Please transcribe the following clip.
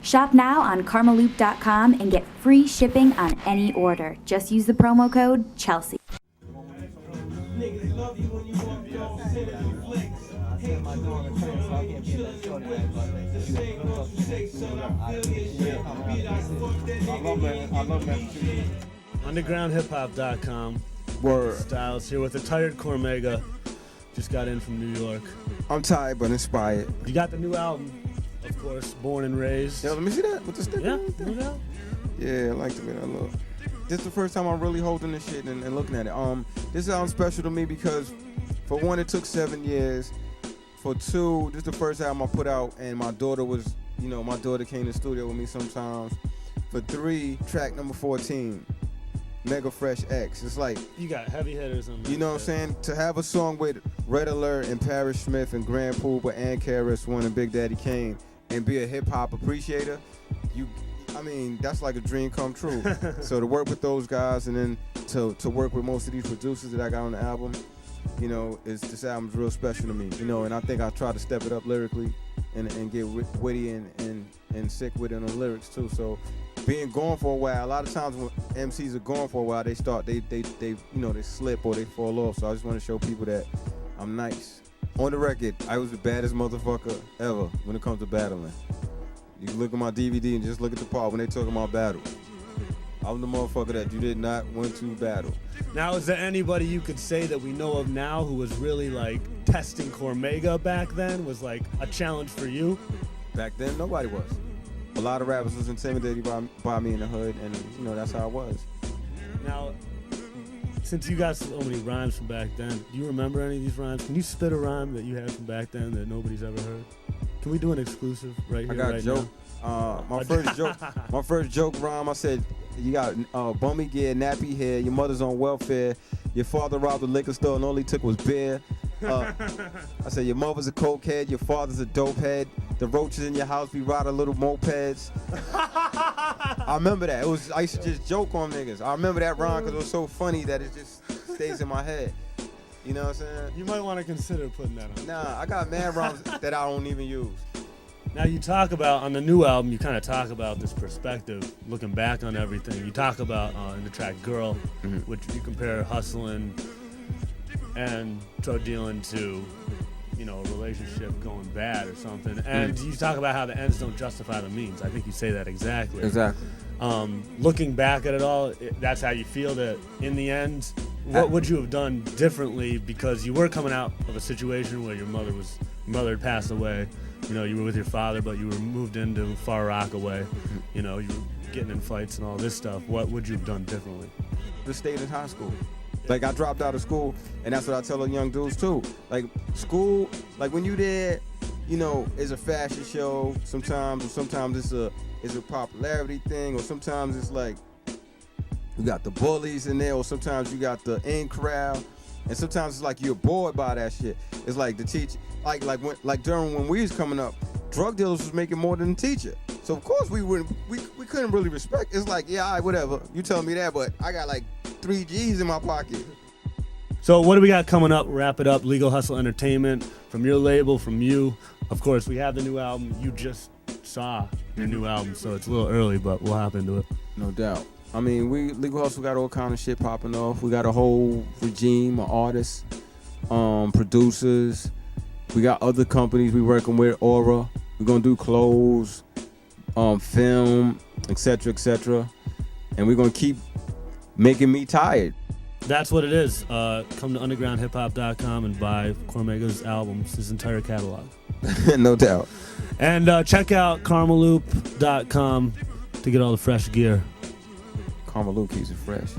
Shop now on KarmaloopTV and get free shipping on any order. Just use the promo code CHELSEA. UndergroundHipHop.com. Word. Styles here with a tired Cormega. Just got in from New York. I'm tired but inspired. You got the new album, of course, Born and Raised. Yeah, let me see that with the sticker. Yeah, no doubt. Yeah, I like the way that look. This is the first time I'm really holding this shit and looking at it. This album's special to me because, for one, it took 7 years. For two, this is the first album I put out, and my daughter was, my daughter came to the studio with me sometimes. For three, track number 14, Mega Fresh X. It's like, You got heavy hitters on you know what I'm saying? To have a song with Red Alert and Parrish Smith and Grand Pooba and KRS-One and Big Daddy Kane and be a hip-hop appreciator, that's like a dream come true. So to work with those guys and then to work with most of these producers that I got on the album, this album's real special to me. And I think I try to step it up lyrically and get witty and sick with it on the lyrics too. So being gone for a while, a lot of times when MCs are gone for a while, they start they slip or they fall off. So I just want to show people that I'm nice. On the record, I was the baddest motherfucker ever when it comes to battling. You can look at my DVD and just look at the part when they talking about battle. I'm the motherfucker that you did not want to battle. Now, is there anybody you could say that we know of now who was really like testing Cormega back then, was like a challenge for you? Back then, nobody was. A lot of rappers was intimidated by me in the hood, and that's how it was. Now, since you got so many rhymes from back then, do you remember any of these rhymes? Can you spit a rhyme that you had from back then that nobody's ever heard? Can we do an exclusive right here? I got right a joke. Now? My first joke rhyme, I said, you got bummy gear, nappy hair, your mother's on welfare, your father robbed the liquor store and all he took was beer. I said, your mother's a cokehead, your father's a dope head, the roaches in your house be riding little mopeds. I remember that. I used to just joke on niggas. I remember that rhyme because it was so funny that it just stays in my head. You know what I'm saying? You might want to consider putting that on. Nah, I got mad rhymes that I don't even use. Now you talk about, on the new album, you kind of talk about this perspective, looking back on everything. You talk about in the track Girl, which you compare hustling and drug dealing to, a relationship going bad or something. And you talk about how the ends don't justify the means. I think you say that exactly. Exactly. Looking back at it all, that's how you feel that in the end, what would you have done differently? Because you were coming out of a situation where your mother had passed away. You were with your father, but you were moved into Far Rockaway. You were getting in fights and all this stuff. What would you have done differently? Just stayed in high school. Like, I dropped out of school, and that's what I tell the young dudes too. Like, school, like when you there, it's a fashion show sometimes, or sometimes it's a popularity thing, or sometimes it's like you got the bullies in there, or sometimes you got the in crowd, and sometimes it's like you're bored by that shit. It's like the teacher, during when we was coming up, drug dealers was making more than the teacher. So of course we couldn't really respect. It's like, yeah, all right, whatever. You telling me that, but I got like 3 G's in my pocket. So what do we got coming up? Wrap it up. Legal Hustle Entertainment, from your label, from you. Of course, we have the new album. You just saw your new album, so it's a little early, but we'll hop into it. No doubt. I mean, Legal Hustle got all kind of shit popping off. We got a whole regime of artists, producers. We got other companies we working with, Aura. We're gonna do clothes, film, etc., etc. And we're gonna keep making me tired. That's what it is. Come to undergroundhiphop.com and buy Cormega's albums, his entire catalog. No doubt. And check out KarmaloopTV.com to get all the fresh gear. Karmaloop keeps it fresh.